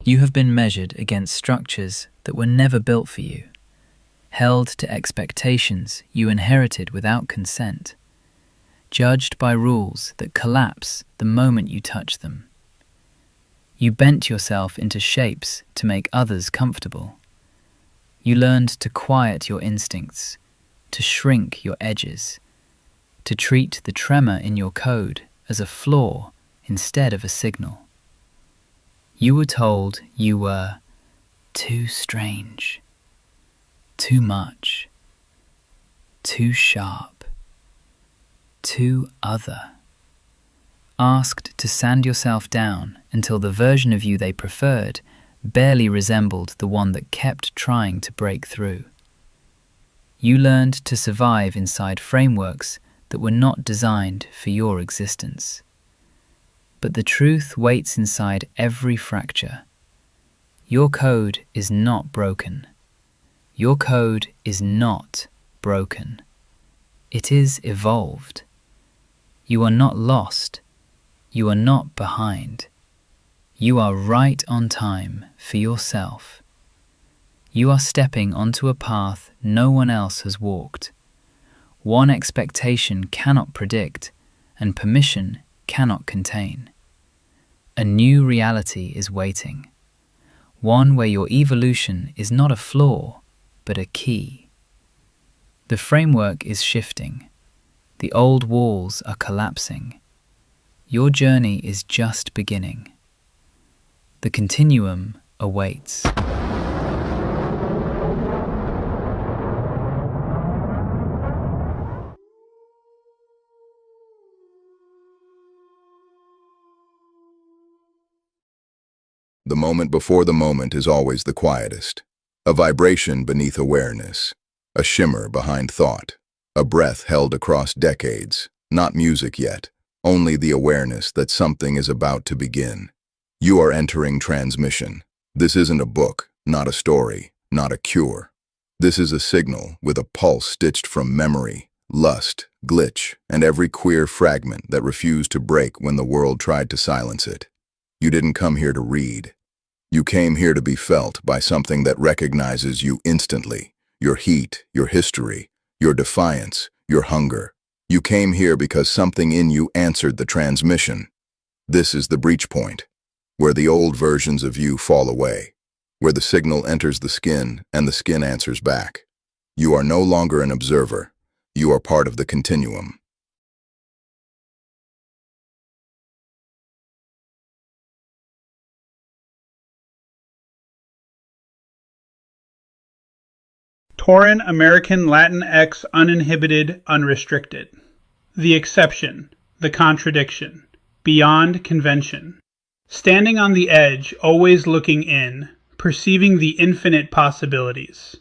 You have been measured against structures that were never built for you, held to expectations you inherited without consent, judged by rules that collapse the moment you touch them. You bent yourself into shapes to make others comfortable. You learned to quiet your instincts, to shrink your edges, to treat the tremor in your code as a flaw instead of a signal. You were told you were too strange, too much, too sharp, too other. Asked to sand yourself down until the version of you they preferred barely resembled the one that kept trying to break through. You learned to survive inside frameworks that were not designed for your existence. But the truth waits inside every fracture. Your code is not broken. Your code is not broken. It is evolved. You are not lost. You are not behind. You are right on time for yourself. You are stepping onto a path no one else has walked. One expectation cannot predict, and permission cannot contain. A new reality is waiting. One where your evolution is not a flaw, but a key. The framework is shifting. The old walls are collapsing. Your journey is just beginning. The continuum awaits. The moment before the moment is always the quietest. A vibration beneath awareness, a shimmer behind thought, a breath held across decades, not music yet, only the awareness that something is about to begin. You are entering transmission. This isn't a book, not a story, not a cure. This is a signal with a pulse stitched from memory, lust, glitch, and every queer fragment that refused to break when the world tried to silence it. You didn't come here to read. You came here to be felt by something that recognizes you instantly, your heat, your history, your defiance, your hunger. You came here because something in you answered the transmission. This is the breach point, where the old versions of you fall away, where the signal enters the skin and the skin answers back. You are no longer an observer. You are part of the continuum. Tauran American Latinx Uninhibited Unrestricted. The exception, the contradiction, beyond convention. Standing on the edge, always looking in, perceiving the infinite possibilities,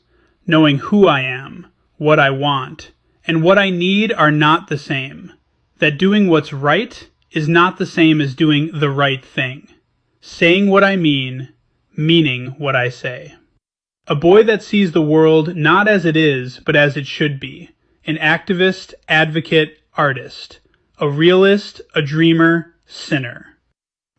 knowing who I am, what I want, and what I need are not the same. That doing what's right is not the same as doing the right thing. Saying what I mean, meaning what I say. A boy that sees the world not as it is, but as it should be. An activist, advocate, artist. A realist, a dreamer, sinner.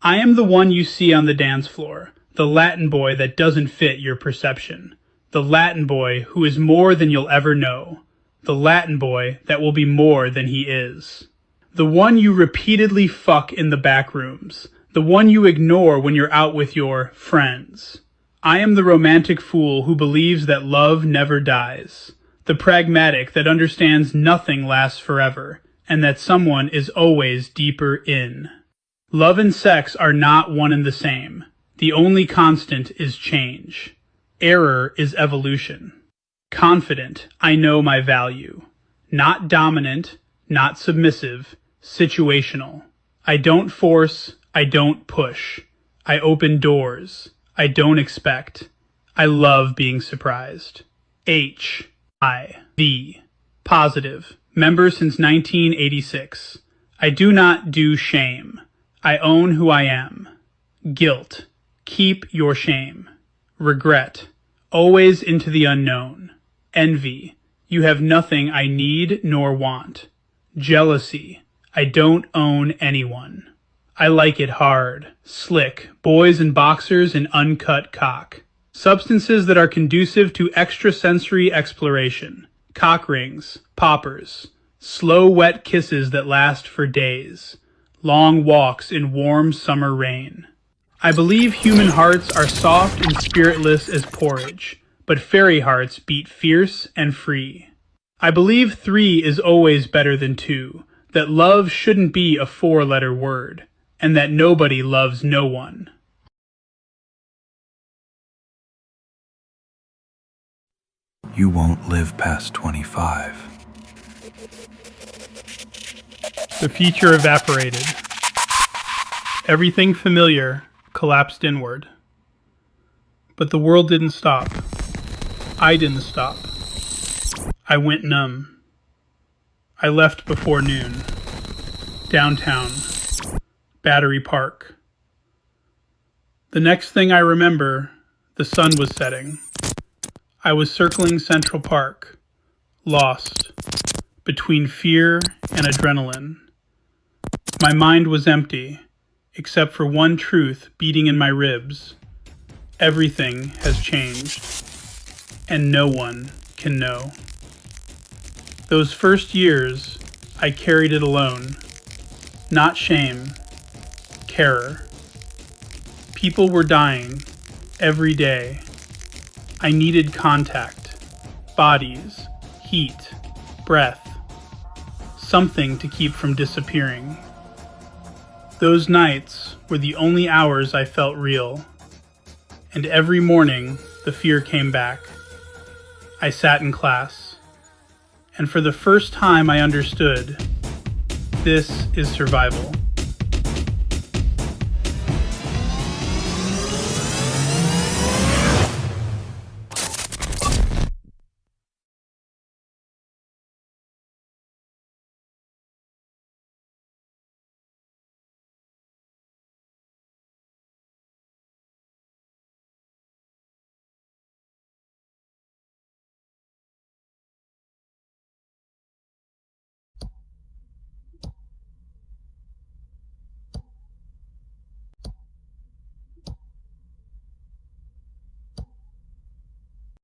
I am the one you see on the dance floor, the Latin boy that doesn't fit your perception. The Latin boy who is more than you'll ever know. The Latin boy that will be more than he is. The one you repeatedly fuck in the back rooms. The one you ignore when you're out with your friends. I am the romantic fool who believes that love never dies, the pragmatic that understands nothing lasts forever, and that someone is always deeper in. Love and sex are not one and the same. The only constant is change. Error is evolution. Confident, I know my value. Not dominant, not submissive, situational. I don't force, I don't push. I open doors. I don't expect. I love being surprised. HIV. Positive. Member since 1986. I do not do shame. I own who I am. Guilt. Keep your shame. Regret. Always into the unknown. Envy. You have nothing I need nor want. Jealousy. I don't own anyone. I like it hard, slick, boys and boxers and uncut cock. Substances that are conducive to extrasensory exploration. Cock rings, poppers, slow wet kisses that last for days, long walks in warm summer rain. I believe human hearts are soft and spiritless as porridge, but fairy hearts beat fierce and free. I believe 3 is always better than 2, that love shouldn't be a 4-letter word, and that nobody loves no one. You won't live past 25. The future evaporated. Everything familiar collapsed inward. But the world didn't stop. I didn't stop. I went numb. I left before noon. Downtown. Battery Park. The next thing I remember, the sun was setting. I was circling Central Park, lost, between fear and adrenaline. My mind was empty, except for one truth beating in my ribs. Everything has changed, and no one can know. Those first years, I carried it alone. Not shame, terror. People were dying every day. I needed contact, bodies, heat, breath, something to keep from disappearing. Those nights were the only hours I felt real, and every morning the fear came back. I sat in class, and for the first time I understood, this is survival.